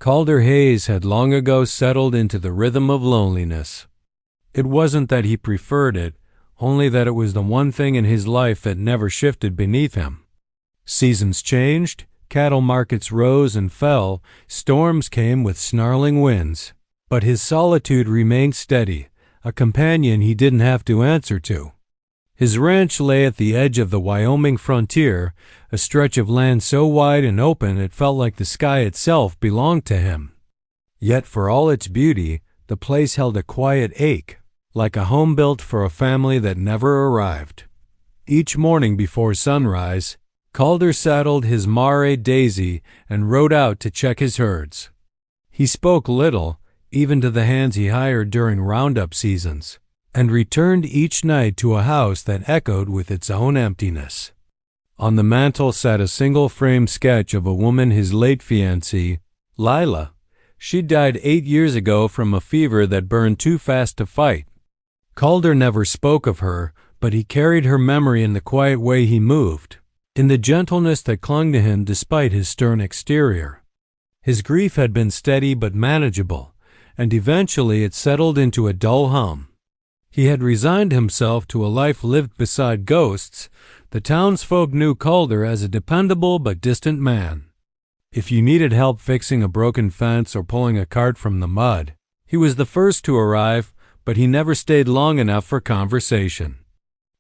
Calder Hayes had long ago settled into the rhythm of loneliness. It wasn't that he preferred it, only that it was the one thing in his life that never shifted beneath him. Seasons changed, cattle markets rose and fell, storms came with snarling winds. But his solitude remained steady, a companion he didn't have to answer to. His ranch lay at the edge of the Wyoming frontier, a stretch of land so wide and open it felt like the sky itself belonged to him. Yet for all its beauty, the place held a quiet ache, like a home built for a family that never arrived. Each morning before sunrise, Calder saddled his mare Daisy and rode out to check his herds. He spoke little, even to the hands he hired during roundup seasons, and returned each night to a house that echoed with its own emptiness. On the mantel sat a single-frame sketch of a woman his late fiancée, Lila. She died 8 years ago from a fever that burned too fast to fight. Calder never spoke of her, but he carried her memory in the quiet way he moved, in the gentleness that clung to him despite his stern exterior. His grief had been steady but manageable, and eventually it settled into a dull hum. He had resigned himself to a life lived beside ghosts. The townsfolk knew Calder as a dependable but distant man. If you needed help fixing a broken fence or pulling a cart from the mud, he was the first to arrive, but he never stayed long enough for conversation.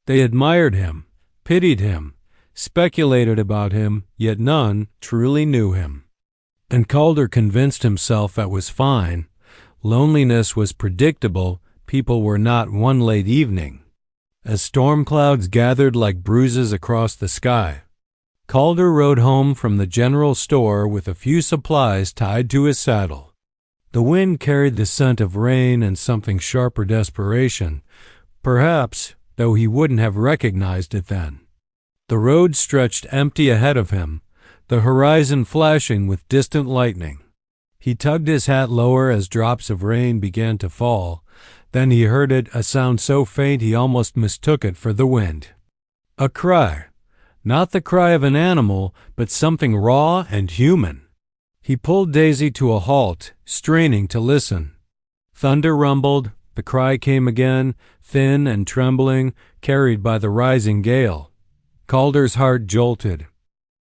They admired him, pitied him, speculated about him, yet none truly knew him. And Calder convinced himself that was fine. Loneliness was predictable. People were not one late evening. As storm clouds gathered like bruises across the sky, Calder rode home from the general store with a few supplies tied to his saddle. The wind carried the scent of rain and something sharper desperation, perhaps, though he wouldn't have recognized it then. The road stretched empty ahead of him, the horizon flashing with distant lightning. He tugged his hat lower as drops of rain began to fall. Then he heard it, a sound so faint he almost mistook it for the wind. A cry. Not the cry of an animal, but something raw and human. He pulled Daisy to a halt, straining to listen. Thunder rumbled. The cry came again, thin and trembling, carried by the rising gale. Calder's heart jolted.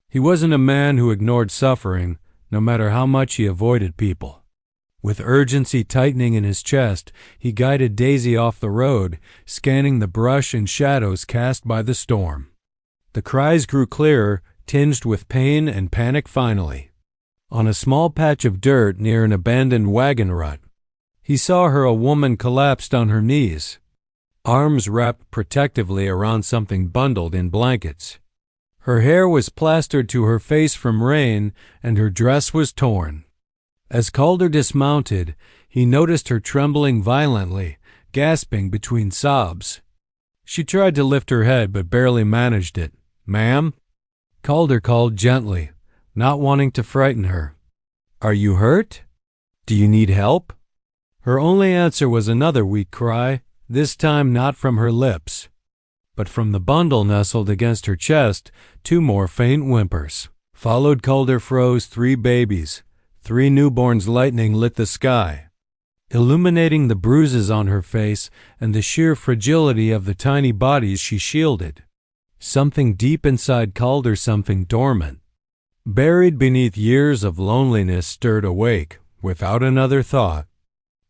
He wasn't a man who ignored suffering, no matter how much he avoided people. With urgency tightening in his chest, he guided Daisy off the road, scanning the brush and shadows cast by the storm. The cries grew clearer, tinged with pain and panic finally. On a small patch of dirt near an abandoned wagon rut, he saw her, a woman collapsed on her knees, arms wrapped protectively around something bundled in blankets. Her hair was plastered to her face from rain, and her dress was torn. As Calder dismounted, he noticed her trembling violently, gasping between sobs. She tried to lift her head but barely managed it. "Ma'am?" Calder called gently, not wanting to frighten her. "Are you hurt? Do you need help?" Her only answer was another weak cry, this time not from her lips, but from the bundle nestled against her chest. 2 more faint whimpers. Followed Calder froze 3 babies. 3 newborns. Lightning lit the sky, illuminating the bruises on her face and the sheer fragility of the tiny bodies she shielded. Something deep inside Calder, something dormant, buried beneath years of loneliness, stirred awake without another thought.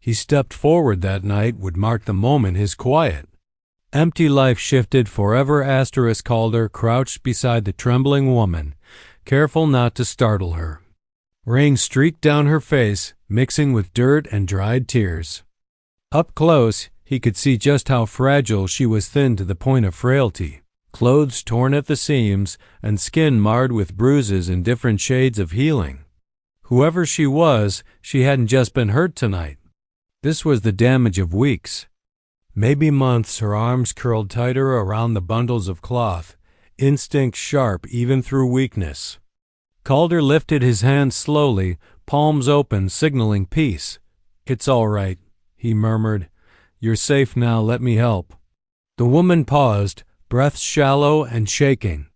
He stepped forward. That night would mark the moment his quiet, empty life shifted forever. Calder crouched beside the trembling woman, careful not to startle her. Rain streaked down her face, mixing with dirt and dried tears. Up close, he could see just how fragile she was, thin to the point of frailty, clothes torn at the seams, and skin marred with bruises in different shades of healing. Whoever she was, she hadn't just been hurt tonight. This was the damage of weeks, maybe months. Her arms curled tighter around the bundles of cloth, instinct sharp even through weakness. Calder lifted his hands slowly, palms open, signaling peace. "It's all right," he murmured. "You're safe now. Let me help." The woman paused, breath shallow and shaking.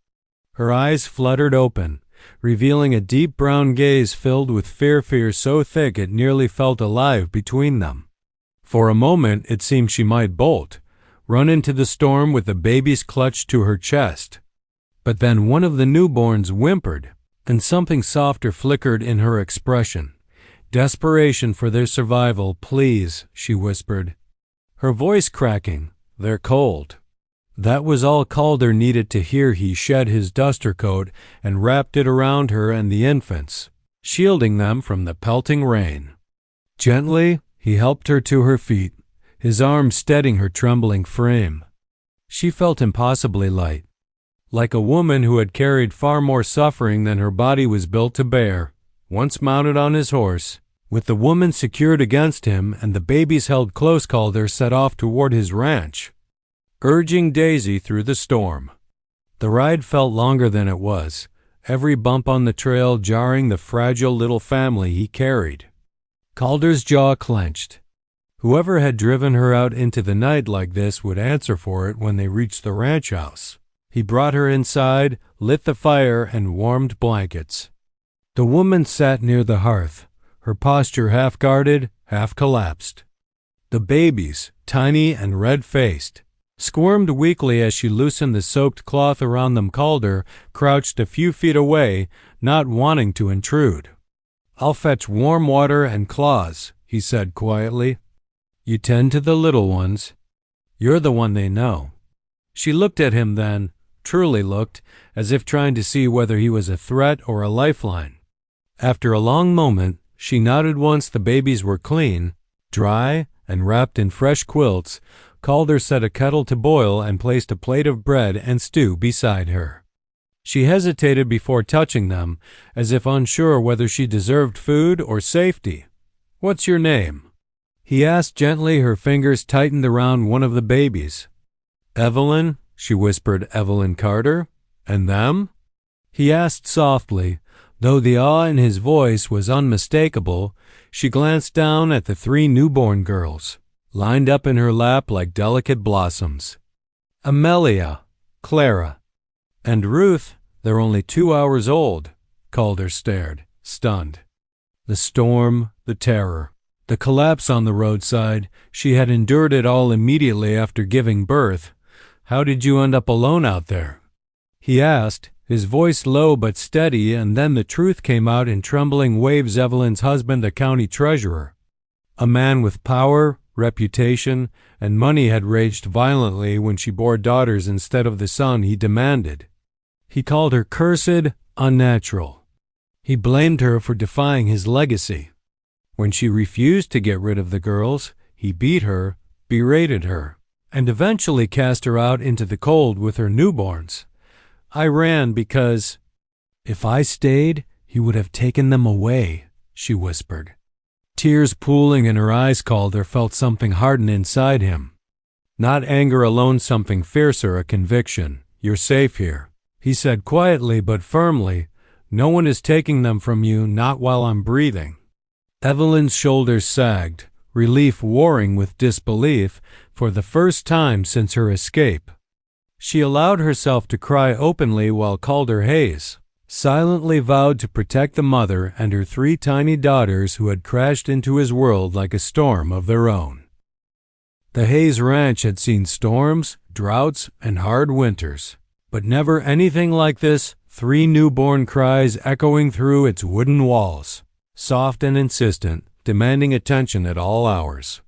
Her eyes fluttered open, revealing a deep brown gaze filled with fear so thick it nearly felt alive between them. For a moment it seemed she might bolt, run into the storm with the babies clutched to her chest. But then one of the newborns whimpered, and something softer flickered in her expression. "Desperation for their survival, please," she whispered, her voice cracking. "They're cold." That was all Calder needed to hear. He shed his duster coat and wrapped it around her and the infants, shielding them from the pelting rain. Gently, he helped her to her feet, his arm steadying her trembling frame. She felt impossibly light, like a woman who had carried far more suffering than her body was built to bear. Once mounted on his horse, with the woman secured against him and the babies held close, Calder set off toward his ranch, urging Daisy through the storm. The ride felt longer than it was, every bump on the trail jarring the fragile little family he carried. Calder's jaw clenched. Whoever had driven her out into the night like this would answer for it when they reached the ranch house. He brought her inside, lit the fire, and warmed blankets. The woman sat near the hearth, her posture half guarded, half collapsed. The babies, tiny and red-faced, squirmed weakly as she loosened the soaked cloth around them. Calder crouched a few feet away, not wanting to intrude. "I'll fetch warm water and cloths," he said quietly. "You tend to the little ones. You're the one they know." She looked at him then, truly looked, as if trying to see whether he was a threat or a lifeline. After a long moment, she nodded. Once the babies were clean, dry, and wrapped in fresh quilts, Calder set a kettle to boil and placed a plate of bread and stew beside her. She hesitated before touching them, as if unsure whether she deserved food or safety. "What's your name?" he asked gently. Her fingers tightened around one of the babies. "Evelyn," she whispered. "Evelyn Carter. And them?" he asked softly, though the awe in his voice was unmistakable. She glanced down at the 3 newborn girls, lined up in her lap like delicate blossoms. "Amelia, Clara, and Ruth. They're only 2 hours old." Calder stared, stunned. The storm, the terror, the collapse on the roadside. She had endured it all immediately after giving birth. "How did you end up alone out there?" he asked, his voice low but steady, and then the truth came out in trembling waves. Evelyn's husband, a county treasurer, a man with power, reputation, and money, had raged violently when she bore daughters instead of the son he demanded. He called her cursed, unnatural. He blamed her for defying his legacy. When she refused to get rid of the girls, he beat her, berated her, and eventually cast her out into the cold with her newborns. "I ran because if I stayed, he would have taken them away," she whispered. Tears pooling in her eyes, Calder felt something harden inside him. Not anger alone, something fiercer, a conviction. "You're safe here," he said quietly but firmly. "No one is taking them from you, not while I'm breathing." Evelyn's shoulders sagged, relief warring with disbelief for the first time since her escape. She allowed herself to cry openly while Calder Hayes silently vowed to protect the mother and her 3 tiny daughters who had crashed into his world like a storm of their own. The Hayes Ranch had seen storms, droughts, and hard winters, but never anything like this. 3 newborn cries echoing through its wooden walls, soft and insistent, demanding attention at all hours.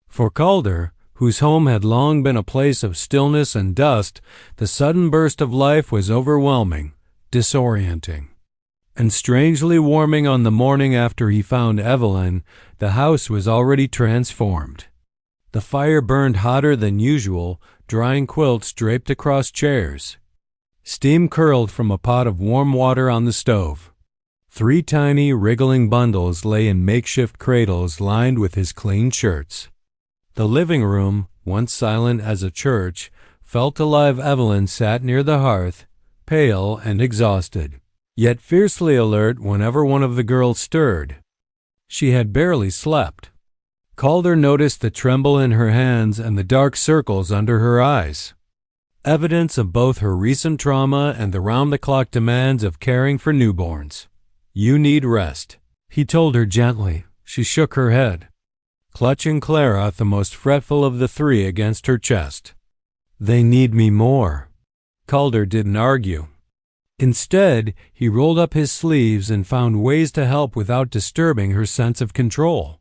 For Calder, whose home had long been a place of stillness and dust, the sudden burst of life was overwhelming, disorienting, and strangely warming. On the morning after he found Evelyn, the house was already transformed. The fire burned hotter than usual, drying quilts draped across chairs. Steam curled from a pot of warm water on the stove. 3 tiny, wriggling bundles lay in makeshift cradles lined with his clean shirts. The living room, once silent as a church, felt alive. Evelyn sat near the hearth, pale and exhausted, yet fiercely alert whenever one of the girls stirred. She had barely slept. Calder noticed the tremble in her hands and the dark circles under her eyes. evidence of both her recent trauma and the round-the-clock demands of caring for newborns. "You need rest," he told her gently. She shook her head, clutching Clara, the most fretful of the three, against her chest. "They need me more." Calder didn't argue. Instead, he rolled up his sleeves and found ways to help without disturbing her sense of control.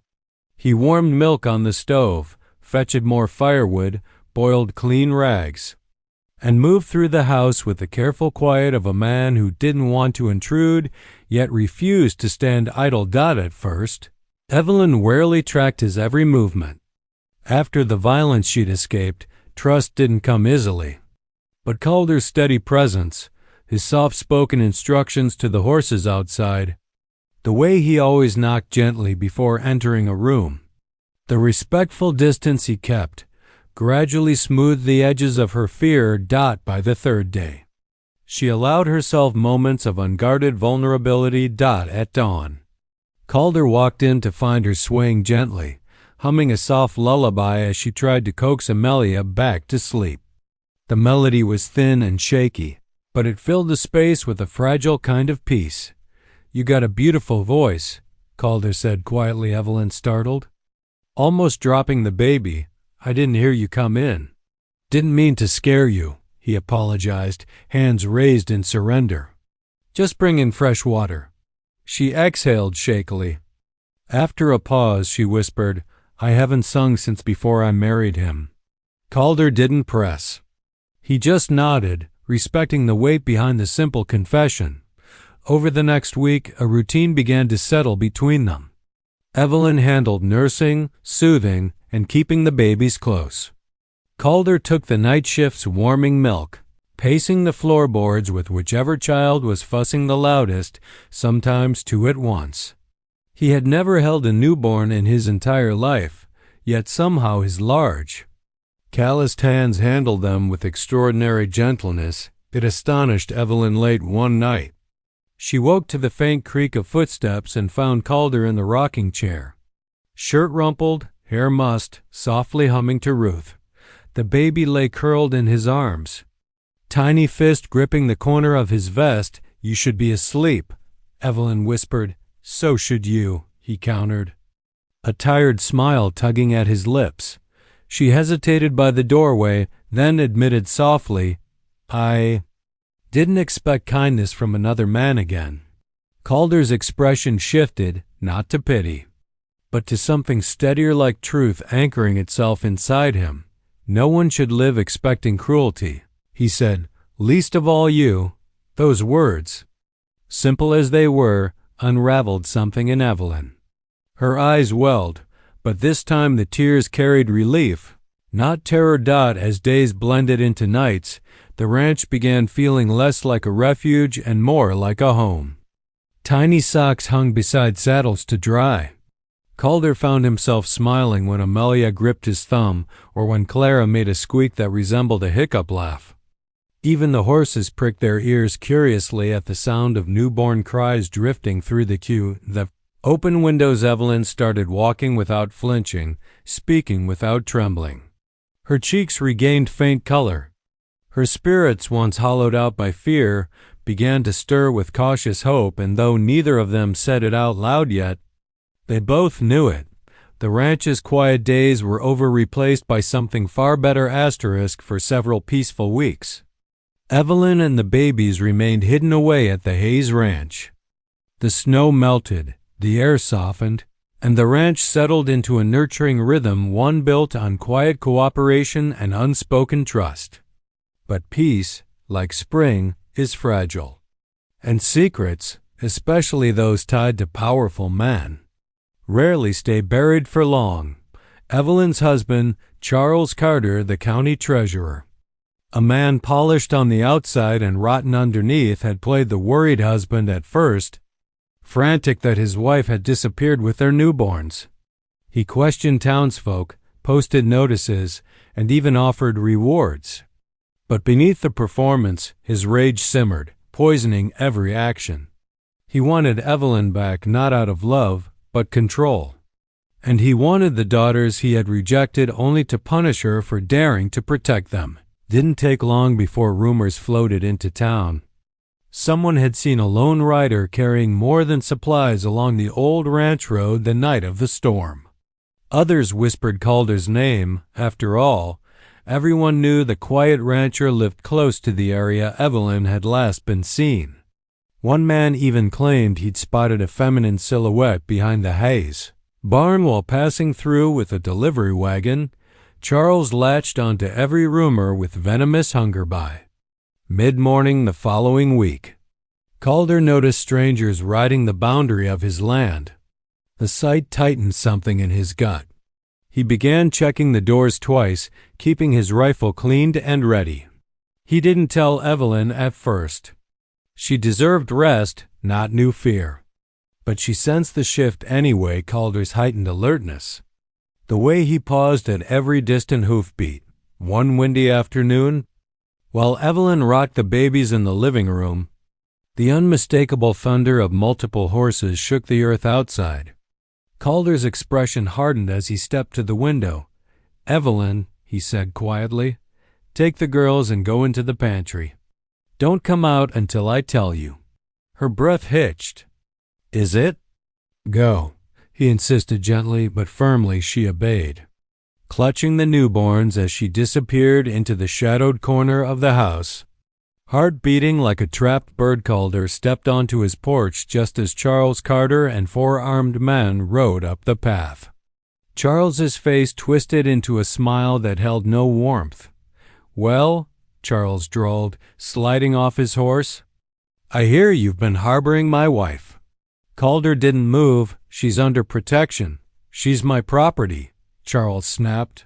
He warmed milk on the stove, fetched more firewood, boiled clean rags, and moved through the house with the careful quiet of a man who didn't want to intrude, yet refused to stand idle. At first, Evelyn warily tracked his every movement. After the violence she'd escaped, trust didn't come easily. But Calder's steady presence, his soft-spoken instructions to the horses outside, the way he always knocked gently before entering a room, the respectful distance he kept, gradually smoothed the edges of her fear. By the third day, she allowed herself moments of unguarded vulnerability. At dawn, Calder walked in to find her swaying gently, humming a soft lullaby as she tried to coax Amelia back to sleep. The melody was thin and shaky, but it filled the space with a fragile kind of peace. "You got a beautiful voice," Calder said quietly. Evelyn startled, almost dropping the baby. "I didn't hear you come in." "Didn't mean to scare you," he apologized, hands raised in surrender. "Just bring in fresh water." She exhaled shakily. After a pause, she whispered, "I haven't sung since before I married him." Calder didn't press. He just nodded, respecting the weight behind the simple confession. Over the next week, a routine began to settle between them. Evelyn handled nursing, soothing, and keeping the babies close. Calder took the night shifts warming milk, pacing the floorboards with whichever child was fussing the loudest, sometimes two at once. He had never held a newborn in his entire life, yet somehow his large, calloused hands handled them with extraordinary gentleness. It astonished Evelyn late one night. She woke to the faint creak of footsteps and found Calder in the rocking chair, shirt rumpled, hair mussed, softly humming to Ruth. The baby lay curled in his arms, tiny fist gripping the corner of his vest. "You should be asleep," Evelyn whispered. "So should you," he countered, a tired smile tugging at his lips. She hesitated by the doorway, then admitted softly, "I didn't expect kindness from another man again." Calder's expression shifted, not to pity, but to something steadier, like truth anchoring itself inside him. "No one should live expecting cruelty," he said, "least of all you." Those words, simple as they were, unraveled something in Evelyn. Her eyes welled, but this time the tears carried relief, not terror. As days blended into nights, the ranch began feeling less like a refuge and more like a home. Tiny socks hung beside saddles to dry. Calder found himself smiling when Amelia gripped his thumb or when Clara made a squeak that resembled a hiccup laugh. Even the horses pricked their ears curiously at the sound of newborn cries drifting through the open windows. Evelyn started walking without flinching, speaking without trembling. Her cheeks regained faint color. Her spirits, once hollowed out by fear, began to stir with cautious hope, and though neither of them said it out loud yet, they both knew it. The ranch's quiet days were over, replaced by something far better. For several peaceful weeks, Evelyn and the babies remained hidden away at the Hayes Ranch. The snow melted, the air softened, and the ranch settled into a nurturing rhythm, one built on quiet cooperation and unspoken trust. But peace, like spring, is fragile, and secrets, especially those tied to powerful men, rarely stay buried for long. Evelyn's husband, Charles Carter, the county treasurer, a man polished on the outside and rotten underneath, had played the worried husband at first, frantic that his wife had disappeared with their newborns. He questioned townsfolk, posted notices, and even offered rewards. But beneath the performance, his rage simmered, poisoning every action. He wanted Evelyn back, not out of love, but control. And he wanted the daughters he had rejected only to punish her for daring to protect them. Didn't take long before rumors floated into town. Someone had seen a lone rider carrying more than supplies along the old ranch road the night of the storm. Others whispered Calder's name. After all, everyone knew the quiet rancher lived close to the area Evelyn had last been seen. One man even claimed he'd spotted a feminine silhouette behind the Hayes barn while passing through with a delivery wagon. Charles latched onto every rumor with venomous hunger by. Mid-morning the following week, Calder noticed strangers riding the boundary of his land. The sight tightened something in his gut. He began checking the doors twice, keeping his rifle cleaned and ready. He didn't tell Evelyn at first. She deserved rest, not new fear. But she sensed the shift anyway, Calder's heightened alertness. The way he paused at every distant hoofbeat. One windy afternoon, while Evelyn rocked the babies in the living room, the unmistakable thunder of multiple horses shook the earth outside. Calder's expression hardened as he stepped to the window. "Evelyn," he said quietly, "take the girls and go into the pantry. Don't come out until I tell you." Her breath hitched. "Is it?" "Go," he insisted gently, but firmly she obeyed. Clutching the newborns as she disappeared into the shadowed corner of the house, heart beating like a trapped bird, Calder stepped onto his porch just as Charles Carter and 4 armed men rode up the path. Charles's face twisted into a smile that held no warmth. "Well," Charles drawled, sliding off his horse, "I hear you've been harboring my wife." Calder didn't move. "She's under protection. She's my property," Charles snapped,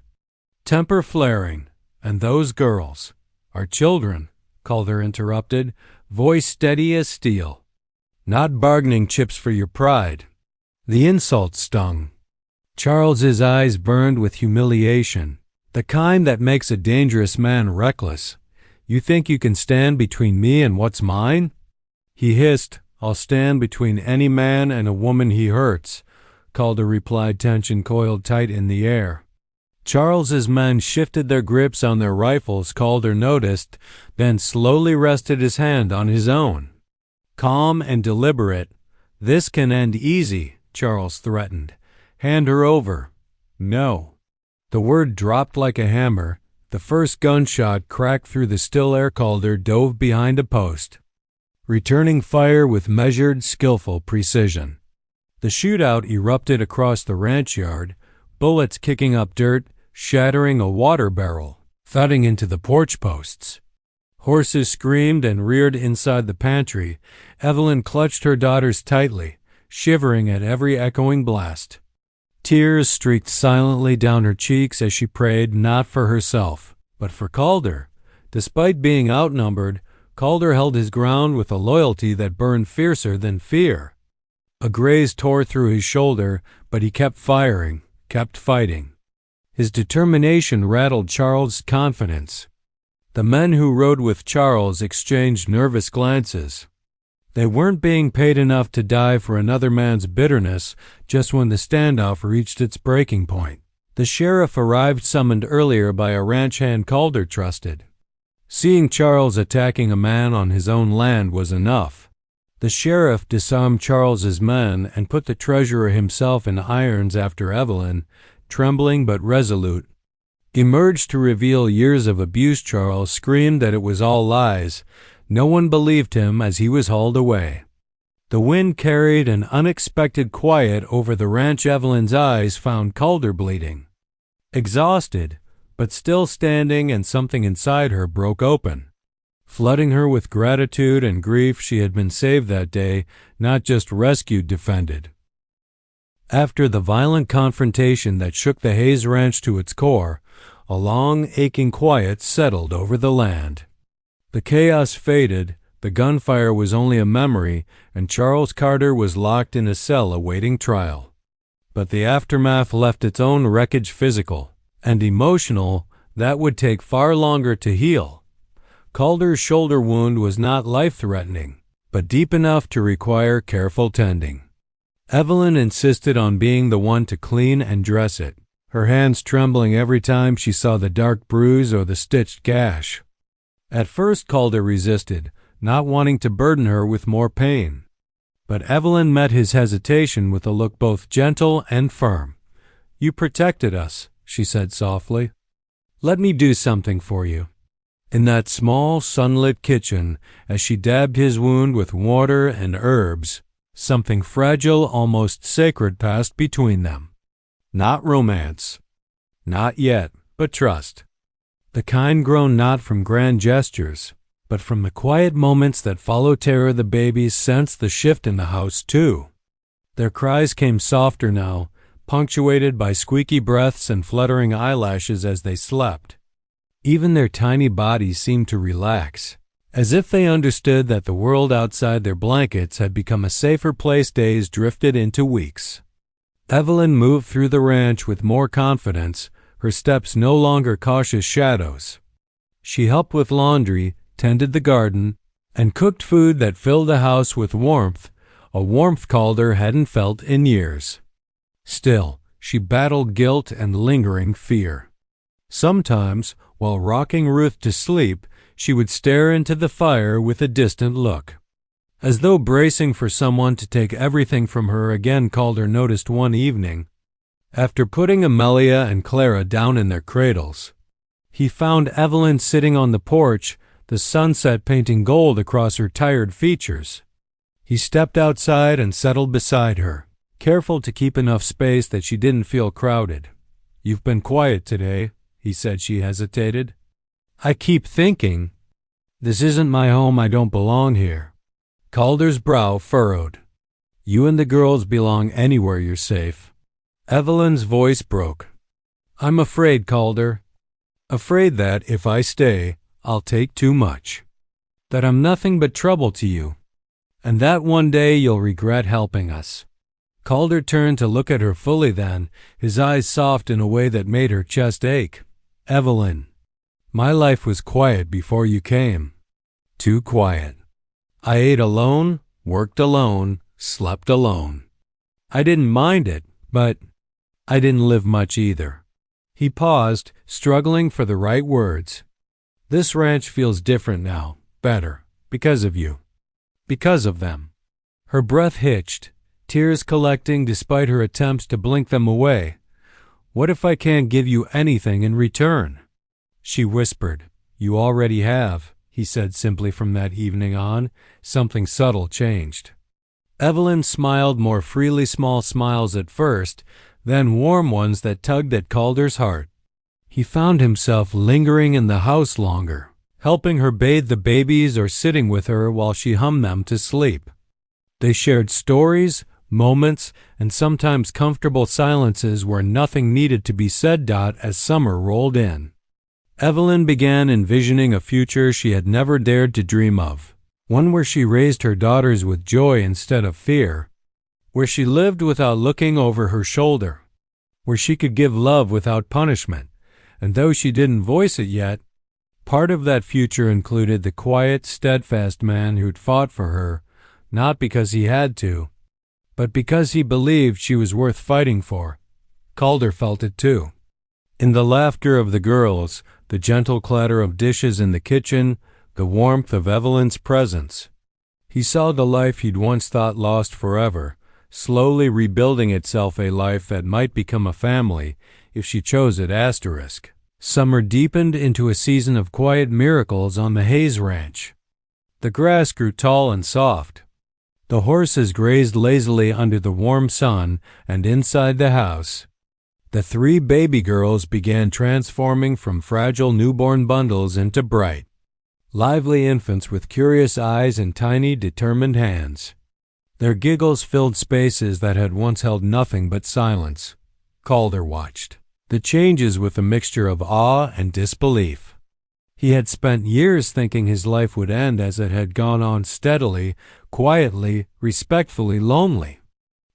temper flaring. "And those girls are children," Calder interrupted, voice steady as steel. "Not bargaining chips for your pride." The insult stung. Charles's eyes burned with humiliation, the kind that makes a dangerous man reckless. "You think you can stand between me and what's mine?" He hissed. "I'll stand between any man and a woman he hurts," Calder replied, tension coiled tight in the air. Charles's men shifted their grips on their rifles, Calder noticed, then slowly rested his hand on his own. Calm and deliberate. "This can end easy," Charles threatened. "Hand her over." "No." The word dropped like a hammer. The first gunshot cracked through the still air. Calder dove behind a post, returning fire with measured, skillful precision. The shootout erupted across the ranch yard, bullets kicking up dirt, shattering a water barrel, thudding into the porch posts. Horses screamed and reared inside the pantry. Evelyn clutched her daughters tightly, shivering at every echoing blast. Tears streaked silently down her cheeks as she prayed not for herself, but for Calder. Despite being outnumbered, Calder held his ground with a loyalty that burned fiercer than fear. A graze tore through his shoulder, but he kept firing, kept fighting. His determination rattled Charles' confidence. The men who rode with Charles exchanged nervous glances. They weren't being paid enough to die for another man's bitterness. Just when the standoff reached its breaking point, the sheriff arrived, summoned earlier by a ranch hand Calder trusted. Seeing Charles attacking a man on his own land was enough. The sheriff disarmed Charles's men and put the treasurer himself in irons after Evelyn, trembling but resolute, emerged to reveal years of abuse. Charles screamed that it was all lies. No one believed him as he was hauled away. The wind carried an unexpected quiet over the ranch. Evelyn's eyes found Calder bleeding, exhausted, but still standing, and something inside her broke open, flooding her with gratitude and grief. She had been saved that day, not just rescued, defended. After the violent confrontation that shook the Hayes Ranch to its core, a long, aching quiet settled over the land. The chaos faded, the gunfire was only a memory, and Charles Carter was locked in a cell awaiting trial. But the aftermath left its own wreckage, physical and emotional, that would take far longer to heal. Calder's shoulder wound was not life-threatening, but deep enough to require careful tending. Evelyn insisted on being the one to clean and dress it. her hands trembling every time she saw the dark bruise or the stitched gash. At first Calder resisted, not wanting to burden her with more pain. But Evelyn met his hesitation with a look both gentle and firm. "You protected us," she said softly. "Let me do something for you." In that small, sunlit kitchen, as she dabbed his wound with water and herbs, something fragile, almost sacred, passed between them. Not romance. Not yet, but trust. The kind grown not from grand gestures, but from the quiet moments that follow terror. The babies sensed the shift in the house, too. Their cries came softer now, punctuated by squeaky breaths and fluttering eyelashes as they slept. Even their tiny bodies seemed to relax, as if they understood that the world outside their blankets had become a safer place. Days drifted into weeks. Evelyn moved through the ranch with more confidence, her steps no longer cautious shadows. She helped with laundry, tended the garden, and cooked food that filled the house with warmth, a warmth Calder hadn't felt in years. Still, she battled guilt and lingering fear. Sometimes, while rocking Ruth to sleep, she would stare into the fire with a distant look. As though bracing for someone to take everything from her again. Calder noticed one evening, after putting Amelia and Clara down in their cradles, he found Evelyn sitting on the porch, the sunset painting gold across her tired features. He stepped outside and settled beside her, careful to keep enough space that she didn't feel crowded. "You've been quiet today," he said. She hesitated. "I keep thinking, this isn't my home. I don't belong here." Calder's brow furrowed. "You and the girls belong anywhere you're safe." Evelyn's voice broke. "I'm afraid, Calder. Afraid that, if I stay, I'll take too much. That I'm nothing but trouble to you. And that one day you'll regret helping us." Calder turned to look at her fully then, his eyes soft in a way that made her chest ache. "Evelyn, my life was quiet before you came. Too quiet. I ate alone, worked alone, slept alone. I didn't mind it, but I didn't live much either." He paused, struggling for the right words. "This ranch feels different now, better, because of you. Because of them." Her breath hitched, tears collecting despite her attempts to blink them away. "What if I can't give you anything in return?" She whispered. "You already have," he said simply. From that evening on, something subtle changed. Evelyn smiled more freely, small smiles at first, then warm ones that tugged at Calder's heart. He found himself lingering in the house longer, helping her bathe the babies or sitting with her while she hummed them to sleep. They shared stories, moments, and sometimes comfortable silences where nothing needed to be said. As summer rolled in, Evelyn began envisioning a future she had never dared to dream of, one where she raised her daughters with joy instead of fear, where she lived without looking over her shoulder, where she could give love without punishment. And though she didn't voice it yet, part of that future included the quiet, steadfast man who'd fought for her, not because he had to, but because he believed she was worth fighting for. Calder felt it too. In the laughter of the girls, the gentle clatter of dishes in the kitchen, the warmth of Evelyn's presence. He saw the life he'd once thought lost forever, slowly rebuilding itself, a life that might become a family if she chose it. Summer deepened into a season of quiet miracles on the Hayes Ranch. The grass grew tall and soft. The horses grazed lazily under the warm sun, and inside the house, the 3 baby girls began transforming from fragile newborn bundles into bright, lively infants with curious eyes and tiny, determined hands. Their giggles filled spaces that had once held nothing but silence. Calder watched the changes with a mixture of awe and disbelief. He had spent years thinking his life would end as it had gone on, steadily, quietly, respectfully, lonely.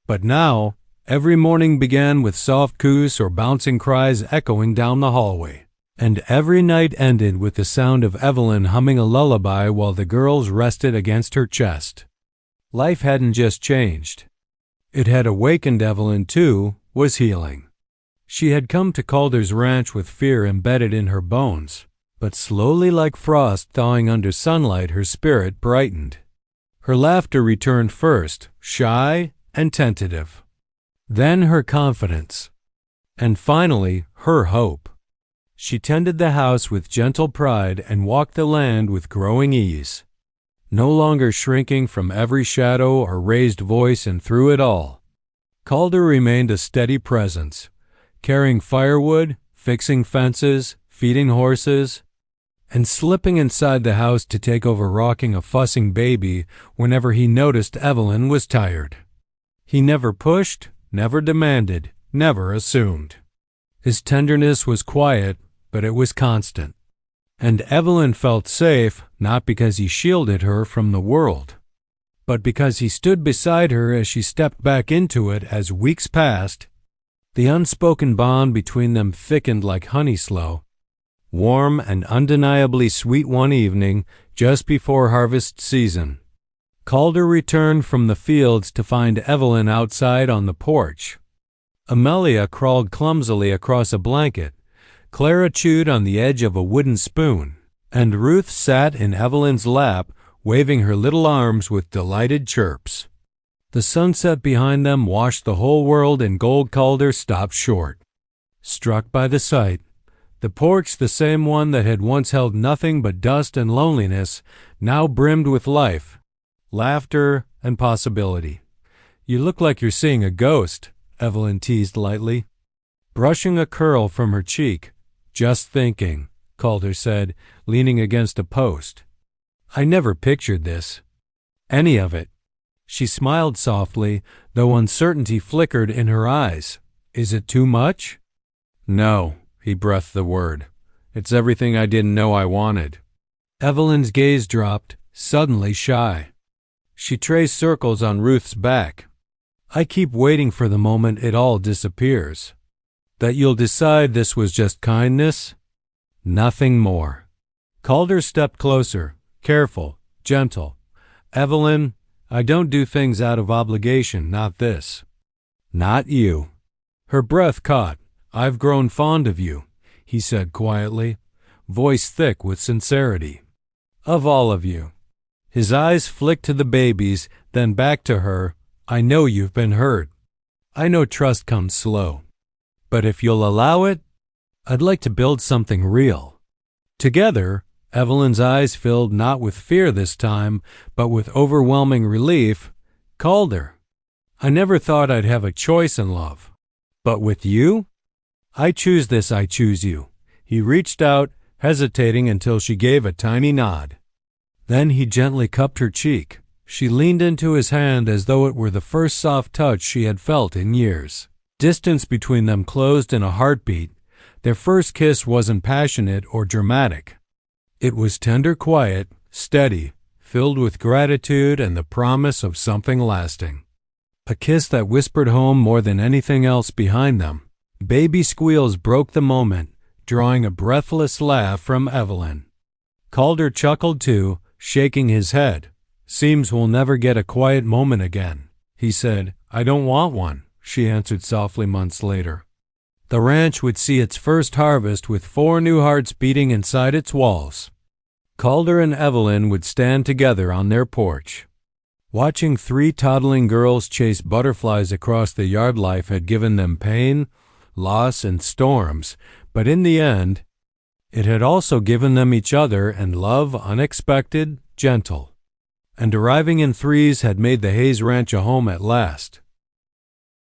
But now, every morning began with soft coos or bouncing cries echoing down the hallway, and every night ended with the sound of Evelyn humming a lullaby while the girls rested against her chest. Life hadn't just changed. It had awakened. Evelyn, too, was healing. She had come to Calder's ranch with fear embedded in her bones, but slowly like frost thawing under sunlight her spirit brightened. Her laughter returned first, shy and tentative. Then her confidence. And finally, her hope. She tended the house with gentle pride and walked the land with growing ease, no longer shrinking from every shadow or raised voice, and through it all, Calder remained a steady presence, carrying firewood, fixing fences, feeding horses, and slipping inside the house to take over rocking a fussing baby whenever he noticed Evelyn was tired. He never pushed, never demanded, never assumed. His tenderness was quiet, but it was constant. And Evelyn felt safe not because he shielded her from the world, but because he stood beside her as she stepped back into it. As weeks passed, the unspoken bond between them thickened like honey slow. Warm and undeniably sweet one evening, just before harvest season, Calder returned from the fields to find Evelyn outside on the porch. Amelia crawled clumsily across a blanket, Clara chewed on the edge of a wooden spoon, and Ruth sat in Evelyn's lap, waving her little arms with delighted chirps. The sunset behind them washed the whole world, and gold. Calder stopped short, struck by the sight. The porch, the same one that had once held nothing but dust and loneliness, now brimmed with life, laughter, and possibility. "You look like you're seeing a ghost," Evelyn teased lightly, brushing a curl from her cheek. "Just thinking," Calder said, leaning against a post. "I never pictured this. Any of it." She smiled softly, though uncertainty flickered in her eyes. "Is it too much?" "No," he breathed the word. "It's everything I didn't know I wanted." Evelyn's gaze dropped, suddenly shy. She traced circles on Ruth's back. "I keep waiting for the moment it all disappears. That you'll decide this was just kindness, nothing more." Calder stepped closer, careful, gentle. "Evelyn, I don't do things out of obligation, not this." "Not you." Her breath caught. "I've grown fond of you," he said quietly, voice thick with sincerity. "Of all of you." His eyes flicked to the babies, then back to her. "I know you've been hurt. I know trust comes slow. But if you'll allow it, I'd like to build something real." Together, Evelyn's eyes filled not with fear this time, but with overwhelming relief. "Calder, I never thought I'd have a choice in love. But with you, I choose this, I choose you." He reached out, hesitating until she gave a tiny nod. Then he gently cupped her cheek. She leaned into his hand as though it were the first soft touch she had felt in years. Distance between them closed in a heartbeat. Their first kiss wasn't passionate or dramatic. It was tender, quiet, steady, filled with gratitude and the promise of something lasting. A kiss that whispered home more than anything else behind them. Baby squeals broke the moment, drawing a breathless laugh from Evelyn. Calder chuckled too, shaking his head. "Seems we'll never get a quiet moment again," he said. "I don't want one," she answered softly months later. The ranch would see its first harvest with 4 new hearts beating inside its walls. Calder and Evelyn would stand together on their porch. Watching 3 toddling girls chase butterflies across the yard, life had given them pain, loss, and storms, but in the end, it had also given them each other and love, unexpected, gentle. And arriving in threes had made the Hayes Ranch a home at last.